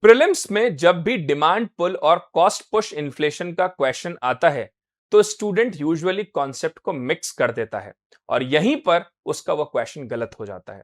Prelims में जब भी डिमांड पुल और कॉस्ट पुश इन्फ्लेशन का क्वेश्चन आता है तो स्टूडेंट यूजुअली कॉन्सेप्ट को मिक्स कर देता है और यहीं पर उसका वो क्वेश्चन गलत हो जाता है।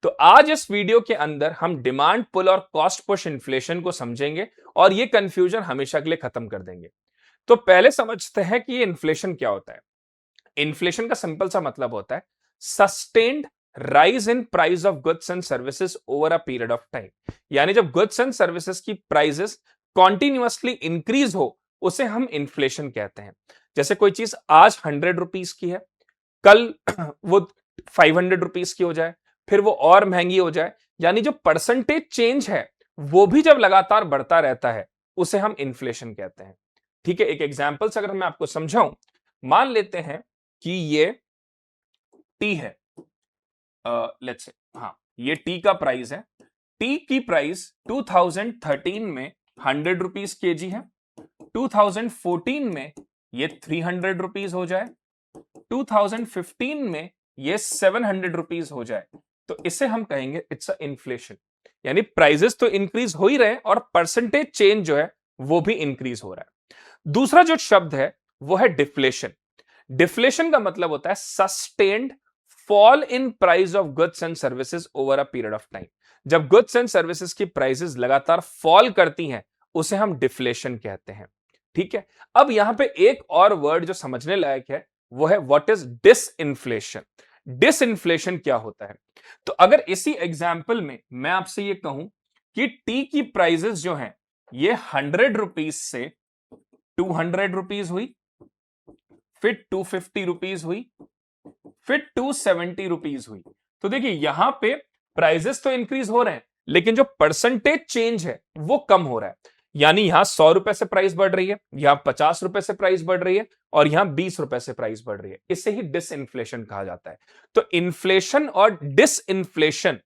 तो आज इस वीडियो के अंदर हम डिमांड पुल और कॉस्ट पुश इन्फ्लेशन को समझेंगे और ये कंफ्यूजन हमेशा के लिए खत्म कर देंगे। तो पहले समझते हैं कि ये इन्फ्लेशन क्या होता है। इन्फ्लेशन का सिंपल सा मतलब होता है sustained rise in price of goods and services over a period of time. यानी जब गुड्स एंड सर्विसेज की प्राइसेस कॉन्टिन्यूअसली इंक्रीज हो उसे हम इन्फ्लेशन कहते हैं। जैसे कोई चीज आज 100 रुपीज की है, कल वो 500 रुपीज की हो जाए, फिर वो और महंगी हो जाए, यानी जो परसेंटेज चेंज है वो भी जब लगातार बढ़ता रहता है उसे हम इन्फ्लेशन कहते हैं। ठीक है, एक एग्जाम्पल से अगर मैं आपको समझाऊं, मान लेते हैं कि ये टी है, लेट्स से, हाँ ये टी का प्राइस है। टी की प्राइस 2013 में 100 रुपीज केजी है, 2014 में ये 300 रुपीज हो जाए, 2015 में ये 700 रुपीज हो जाए, तो इसे हम कहेंगे इट्स अ इन्फ्लेशन। यानी प्राइजेस तो इंक्रीज हो ही रहे हैं और परसेंटेज चेंज जो है वो भी इंक्रीज हो रहा है। दूसरा जो शब्द है वो है डिफ्लेशन। डिफ्लेशन का मतलब होता है sustained fall in price of goods and services over a period of time. जब गुड्स एंड सर्विसेज की प्राइसेस लगातार फॉल करती हैं उसे हम डिफ्लेशन कहते हैं। ठीक है, अब यहां पे एक और वर्ड जो समझने लायक है वो है व्हाट इज डिसइंफ्लेशन। डिसइंफ्लेशन क्या होता है? तो अगर इसी एग्जाम्पल में मैं आपसे ये कहूं कि टी की प्राइसेस जो हैं ये 100 रुपीज से 200 रुपीज हुई, फिर 250 रुपीज हुई, फिर 270 रुपीज हुई, तो देखिए यहां पे प्राइजेस तो इंक्रीज हो रहे हैं लेकिन जो परसेंटेज चेंज है वो कम हो रहा है। यानी यहां 100 रुपए से प्राइस बढ़ रही है, यहां 50 रुपए से प्राइस बढ़ रही है और यहां 20 रुपए से प्राइस बढ़ रही है। इसे ही डिसइंफ्लेशन कहा जाता है। तो इन्फ्लेशन और डिसइंफ्लेशन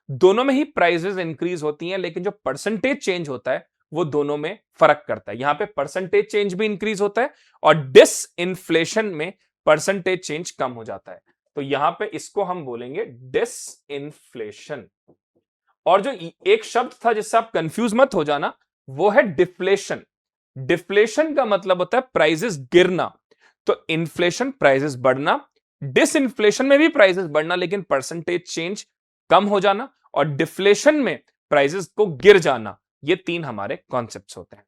दोनों में ही प्राइसेस इंक्रीज होती हैं लेकिन जो परसेंटेज चेंज होता है वो दोनों में फर्क करता है। यहां पे परसेंटेज चेंज भी इंक्रीज होता है और डिसइंफ्लेशन में परसेंटेज चेंज कम हो जाता है। तो यहां पे इसको हम बोलेंगे डिसइंफ्लेशन। और जो एक शब्द था जिससे आप कंफ्यूज मत हो जाना वो है डिफ्लेशन। डिफ्लेशन का मतलब होता है प्राइसेस गिरना, तो इन्फ्लेशन प्राइसेस बढ़ना, डिसइंफ्लेशन में भी प्राइसेस बढ़ना लेकिन परसेंटेज चेंज कम हो जाना, और डिफ्लेशन में प्राइसेस को गिर जाना। ये तीन हमारे कॉन्सेप्ट्स होते हैं।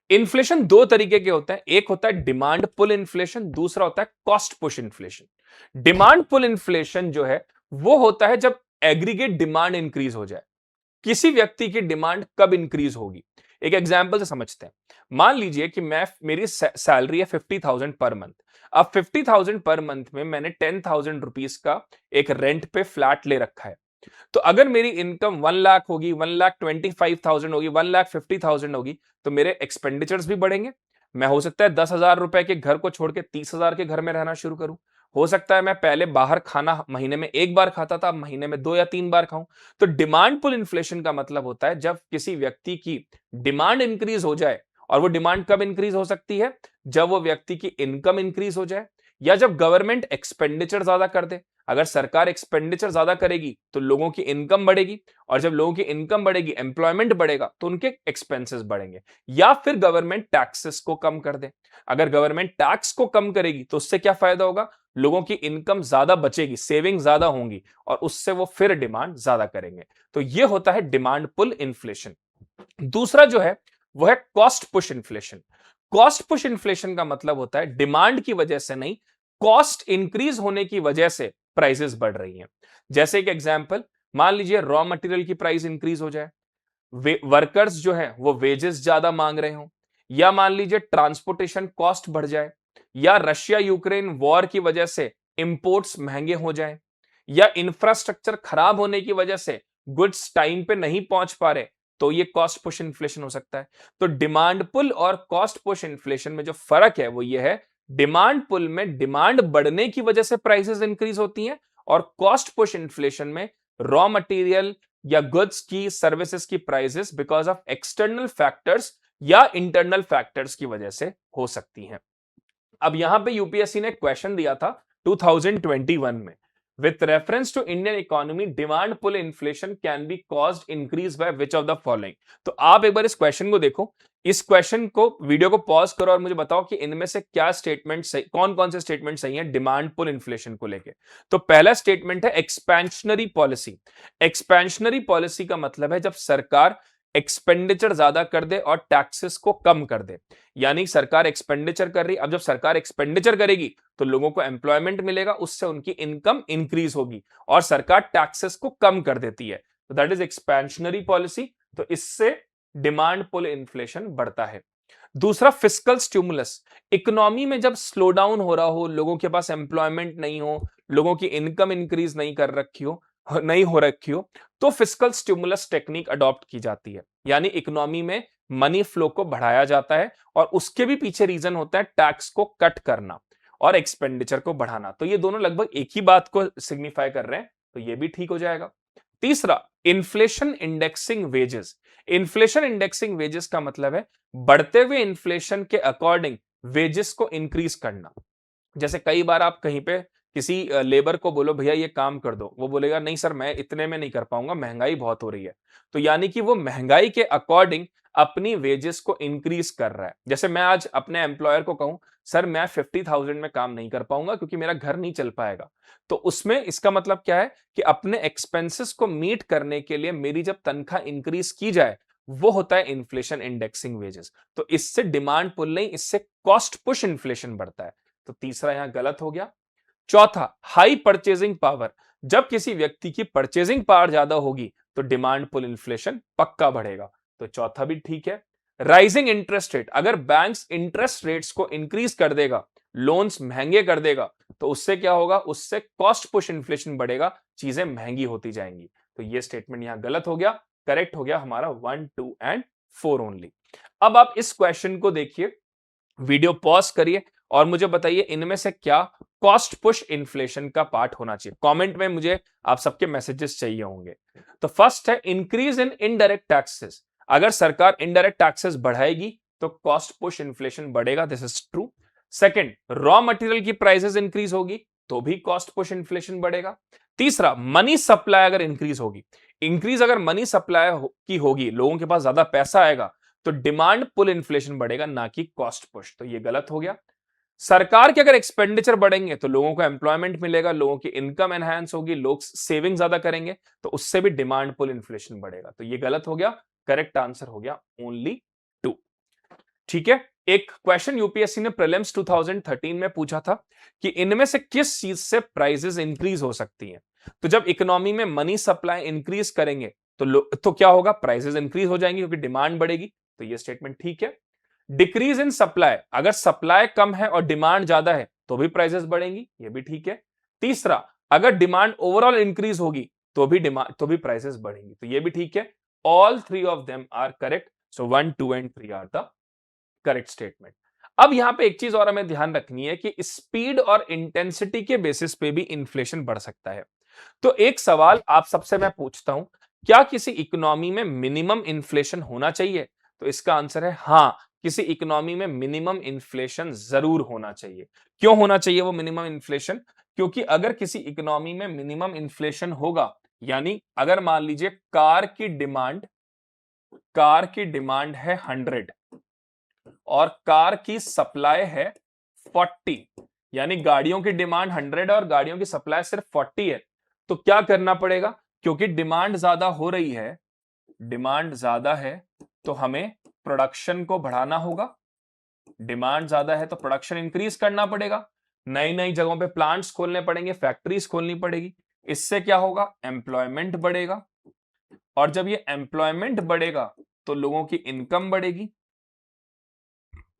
इन्फ्लेशन दो तरीके के होते हैं, एक होता है डिमांड पुल इन्फ्लेशन, दूसरा होता है cost push inflation. Demand pull inflation जो है वो होता है जब एग्रीगेट डिमांड इंक्रीज हो जाए। किसी व्यक्ति की डिमांड कब इंक्रीज होगी, एक एग्जांपल से समझते हैं। मान लीजिए कि मेरी सैलरी है 50,000 पर मंथ। अब 50,000 पर मंथ में मैंने 10,000 रुपीज का एक रेंट पे फ्लैट ले रखा है। तो अगर मेरी इनकम 1 लाख होगी, 1,25,000 होगी, 1,50,000 होगी, तो मेरे एक्सपेंडिचर्स भी बढ़ेंगे। मैं हो सकता है 10,000 रुपए के घर को छोड़ के 30,000 के घर में रहना शुरू करूं। हो सकता है मैं पहले बाहर खाना महीने में एक बार खाता था, अब महीने में 2 या 3 बार खाऊं। तो डिमांड पुल इन्फ्लेशन का मतलब होता है जब किसी व्यक्ति की डिमांड इंक्रीज हो जाए। और वो डिमांड कब इंक्रीज हो सकती है? जब वो व्यक्ति की इनकम इंक्रीज हो जाए या जब गवर्नमेंट एक्सपेंडिचर ज्यादा कर दे। अगर सरकार एक्सपेंडिचर ज्यादा करेगी तो लोगों की इनकम बढ़ेगी, और जब लोगों की इनकम बढ़ेगी, एम्प्लॉयमेंट बढ़ेगा, तो उनके एक्सपेंसेस बढ़ेंगे। या फिर गवर्नमेंट टैक्सेस को कम कर दे। अगर गवर्नमेंट टैक्स को कम करेगी तो उससे क्या फायदा होगा? लोगों की इनकम ज्यादा बचेगी, सेविंग ज्यादा होंगी, और उससे वो फिर डिमांड ज्यादा करेंगे। तो ये होता है डिमांड पुल इन्फ्लेशन। दूसरा जो है वो है cost push inflation. Cost push inflation का मतलब होता है डिमांड की वजह से नहीं, कॉस्ट इंक्रीज होने की वजह से प्राइसेस बढ़ रही हैं। जैसे एक एग्जांपल, मान लीजिए रॉ मटेरियल की प्राइस इंक्रीज हो जाए, वर्कर्स जो है वो वेजेस ज्यादा मांग रहे हो, या मान लीजिए ट्रांसपोर्टेशन कॉस्ट बढ़ जाए, या रशिया यूक्रेन वॉर की वजह से इंपोर्ट्स महंगे हो जाएं, या इंफ्रास्ट्रक्चर खराब होने की वजह से गुड्स टाइम पे नहीं पहुंच पा रहे, तो ये कॉस्ट पुश इन्फ्लेशन हो सकता है। तो डिमांड पुल और कॉस्ट पुश इन्फ्लेशन में जो फर्क है वो ये है, डिमांड पुल में डिमांड बढ़ने की वजह से प्राइसेस इंक्रीज होती हैं, और कॉस्ट पुश इन्फ्लेशन में रॉ मटेरियल या गुड्स की, सर्विसेज की prices because of external factors या इंटरनल फैक्टर्स की वजह से हो सकती हैं। अब यहां पे यूपीएससी ने क्वेश्चन दिया था 2021 में, with reference to Indian economy demand pull inflation can be caused increase by which of the following. तो आप एक बार इस क्वेश्चन को देखो, इस क्वेश्चन को वीडियो को पॉज करो और मुझे बताओ कि इनमें से क्या स्टेटमेंट सही, कौन कौन से स्टेटमेंट सही हैं डिमांड पुल इन्फ्लेशन को लेके। तो पहला स्टेटमेंट है एक्सपेंशनरी पॉलिसी। एक्सपेंशनरी पॉलिसी का मतलब है जब सरकार एक्सपेंडिचर ज्यादा कर दे और टैक्सेस को कम कर दे, यानी सरकार एक्सपेंडिचर कर रही, अब जब सरकार एक्सपेंडिचर करेगी तो लोगों को एम्प्लॉयमेंट मिलेगा, उससे उनकी इनकम इंक्रीज होगी, और सरकार टैक्सेस को कम कर देती है, तो दैट इज एक्सपेंशनरी पॉलिसी। तो इससे डिमांड पुल इन्फ्लेशन बढ़ता है। दूसरा फिस्कल स्टिमुलस, इकोनॉमी में जब स्लो डाउन हो रहा हो, लोगों के पास एम्प्लॉयमेंट नहीं हो, लोगों की इनकम इंक्रीज नहीं हो रखी हो, तो फिस्कल स्टिमुलस टेक्निक अडॉप्ट की जाती है, यानी इकोनॉमी में मनी फ्लो को बढ़ाया जाता है और उसके भी पीछे रीजन होता है टैक्स को कट करना और एक्सपेंडिचर को बढ़ाना। तो ये दोनों लगभग एक ही बात को सिग्निफाई कर रहे हैं, तो ये भी ठीक हो जाएगा। तीसरा, inflation indexing wages. Inflation indexing wages का मतलब है बढ़ते हुए इन्फ्लेशन के अकॉर्डिंग वेजेस को इंक्रीज करना। जैसे कई बार आप कहीं पे किसी लेबर को बोलो भैया ये काम कर दो, वो बोलेगा नहीं सर मैं इतने में नहीं कर पाऊंगा, महंगाई बहुत हो रही है। तो यानी कि वो महंगाई के अकॉर्डिंग अपनी वेजेस को इंक्रीज कर रहा है। जैसे मैं आज अपने एम्प्लॉयर को कहूं सर मैं 50,000 में काम नहीं कर पाऊंगा क्योंकि मेरा घर नहीं चल पाएगा, तो उसमें इसका मतलब क्या है कि अपने एक्सपेंसेस को मीट करने के लिए मेरी जब तनख्वाह इंक्रीज की जाए, वो होता है इन्फ्लेशन इंडेक्सिंग वेजेस। तो इससे डिमांड पुल नहीं, इससे कॉस्ट पुश इन्फ्लेशन बढ़ता है। तो तीसरा यहां गलत हो गया। चौथा, हाई परचेजिंग पावर। जब किसी व्यक्ति की परचेजिंग पावर ज्यादा होगी तो डिमांड पुल इन्फ्लेशन पक्का बढ़ेगा, तो चौथा भी ठीक है। राइजिंग इंटरेस्ट रेट, अगर बैंक्स इंटरेस्ट रेट्स को इंक्रीज कर देगा, लोन्स महंगे कर देगा, तो उससे क्या होगा, उससे कॉस्ट पुश इन्फ्लेशन बढ़ेगा, चीजें महंगी होती जाएंगी। तो ये स्टेटमेंट यहां गलत हो गया। करेक्ट हो गया हमारा 1, 2 एंड 4 ओनली। अब आप इस क्वेश्चन को देखिए, वीडियो पॉज करिए और मुझे बताइए इनमें से क्या कॉस्ट पुश इन्फ्लेशन का पार्ट होना चाहिए। कमेंट में मुझे आप सबके मैसेजेस चाहिए होंगे। तो फर्स्ट है इंक्रीज इन इनडायरेक्ट टैक्सेस। अगर सरकार इनडायरेक्ट टैक्सेस बढ़ाएगी तो कॉस्ट पुश इन्फ्लेशन बढ़ेगा, this is true. Second, raw material की प्राइसेस इंक्रीज होगी तो भी कॉस्ट पुश इन्फ्लेशन बढ़ेगा। तीसरा, मनी सप्लाई अगर इंक्रीज होगी, इंक्रीज अगर मनी सप्लाई की होगी, लोगों के पास ज्यादा पैसा आएगा, तो डिमांड पुल इन्फ्लेशन बढ़ेगा, ना कि कॉस्ट पुश। तो ये गलत हो गया। सरकार के अगर एक्सपेंडिचर बढ़ेंगे तो लोगों को एम्प्लॉयमेंट मिलेगा, लोगों की इनकम एनहांस होगी, लोग सेविंग ज्यादा करेंगे, तो उससे भी डिमांड पुल इन्फ्लेशन बढ़ेगा। तो ये गलत हो गया। करेक्ट आंसर हो गया ओनली 2। ठीक है। एक क्वेश्चन यूपीएससी ने प्रीलिम्स 2013 में पूछा था कि इनमें से किस चीज से प्राइसेस इंक्रीज हो सकती हैं। तो जब इकोनॉमी में मनी सप्लाई इंक्रीज करेंगे तो क्या होगा, प्राइसेस इंक्रीज हो जाएंगी क्योंकि डिमांड बढ़ेगी। तो ये स्टेटमेंट ठीक है। डिक्रीज इन सप्लाई, अगर सप्लाई कम है और डिमांड ज्यादा है तो भी प्राइसेस बढ़ेंगी, ये भी ठीक है। तीसरा, अगर डिमांड ओवरऑल इंक्रीज होगी तो भी प्राइसेस बढ़ेंगी, तो ये भी ठीक है। All three of them are correct. So 1, 2 and 3 are the correct statement. अब यहां पे एक चीज और हमें ध्यान रखनी है कि स्पीड और इंटेंसिटी के बेसिस पे भी इन्फ्लेशन बढ़ सकता है। तो एक सवाल आप सबसे मैं पूछता हूं, क्या किसी इकोनॉमी में मिनिमम इन्फ्लेशन होना चाहिए? तो इसका आंसर है हां, किसी इकोनॉमी में मिनिमम इन्फ्लेशन जरूर होना चाहिए। क्यों होना चाहिए वो मिनिमम इन्फ्लेशन? क्योंकि अगर किसी इकोनॉमी में मिनिमम इन्फ्लेशन होगा, यानी अगर मान लीजिए कार की डिमांड है 100 और कार की सप्लाई है 40, यानी गाड़ियों की डिमांड 100 और गाड़ियों की सप्लाई सिर्फ 40 है, तो क्या करना पड़ेगा? क्योंकि डिमांड ज्यादा है तो हमें प्रोडक्शन को बढ़ाना होगा। डिमांड ज्यादा है तो प्रोडक्शन इंक्रीज करना पड़ेगा, नई नई जगहों पे प्लांट्स खोलने पड़ेंगे, फैक्ट्रीज खोलनी पड़ेगी। इससे क्या होगा, एम्प्लॉयमेंट बढ़ेगा, और जब ये एम्प्लॉयमेंट बढ़ेगा तो लोगों की इनकम बढ़ेगी,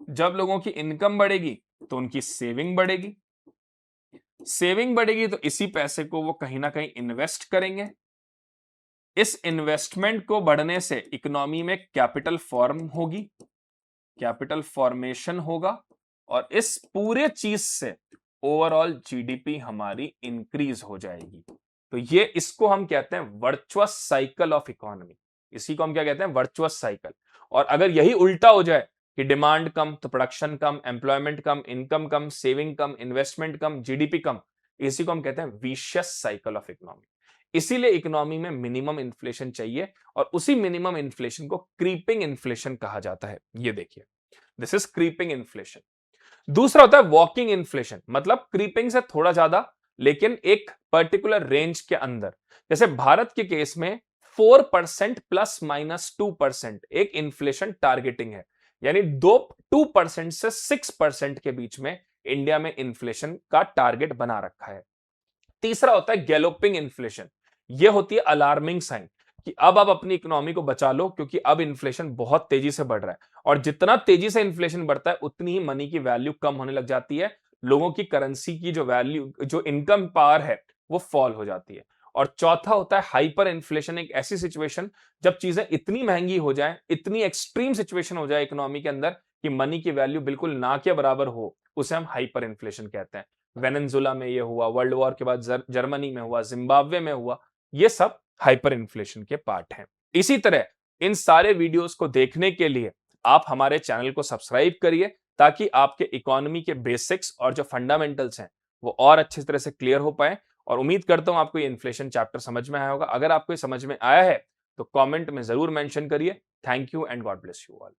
जब लोगों की इनकम बढ़ेगी तो उनकी सेविंग बढ़ेगी, सेविंग बढ़ेगी तो इसी पैसे को वो कहीं ना कहीं इन्वेस्ट करेंगे। इस इन्वेस्टमेंट को बढ़ने से इकोनॉमी में कैपिटल फॉर्म होगी, कैपिटल फॉर्मेशन होगा, और इस पूरे चीज से ओवरऑल जीडीपी हमारी इंक्रीज हो जाएगी। तो ये इसको हम कहते हैं वर्चुअस साइकिल ऑफ इकोनॉमी। इसी को हम क्या कहते हैं, वर्चुअस साइकिल। और अगर यही उल्टा हो जाए कि डिमांड कम तो प्रोडक्शन कम, एम्प्लॉयमेंट कम, इनकम कम, सेविंग कम, इन्वेस्टमेंट कम, जीडीपी कम, इसी को हम कहते हैं विशियस साइकिल ऑफ इकोनॉमी। इसीलिए इकोनॉमी में मिनिमम इन्फ्लेशन चाहिए और उसी मिनिमम इन्फ्लेशन को क्रीपिंग इन्फ्लेशन कहा जाता है। ये देखिए, दिस इज क्रीपिंग इन्फ्लेशन। दूसरा होता है वॉकिंग इन्फ्लेशन, मतलब क्रीपिंग से थोड़ा ज्यादा लेकिन एक पर्टिकुलर रेंज के अंदर। जैसे भारत के केस में 4% प्लस माइनस 2% एक इन्फ्लेशन टारगेटिंग है, यानी 2% से 6% के बीच में इंडिया में इन्फ्लेशन का टारगेट बना रखा है। तीसरा होता है गैलोपिंग इन्फ्लेशन। यह होती है अलार्मिंग साइन कि अब आप अपनी इकोनॉमी को बचा लो, क्योंकि अब इन्फ्लेशन बहुत तेजी से बढ़ रहा है और जितना तेजी से इन्फ्लेशन बढ़ता है उतनी ही मनी की वैल्यू कम होने लग जाती है, लोगों की करेंसी की जो वैल्यू, जो इनकम पावर है, वो फॉल हो जाती है। और चौथा होता है हाइपर इन्फ्लेशन, एक ऐसी सिचुएशन जब चीजें इतनी महंगी हो जाए, इतनी एक्सट्रीम सिचुएशन हो जाए इकोनॉमी के अंदर कि मनी की वैल्यू बिल्कुल ना के बराबर हो, उसे हम हाइपर इन्फ्लेशन कहते हैं। वेनेजुला में ये हुआ, वर्ल्ड वॉर के बाद जर्मनी में हुआ, जिम्बाब्वे में हुआ, ये सब हाइपर इन्फ्लेशन के पार्ट हैं। इसी तरह इन सारे वीडियोस को देखने के लिए आप हमारे चैनल को सब्सक्राइब करिए, ताकि आपके इकोनॉमी के बेसिक्स और जो फंडामेंटल्स हैं वो और अच्छी तरह से क्लियर हो पाए। और उम्मीद करता हूं आपको ये इन्फ्लेशन चैप्टर समझ में आया होगा। अगर आपको ये समझ में आया है तो कमेंट में जरूर मेंशन करिए। Thank you and God bless you all.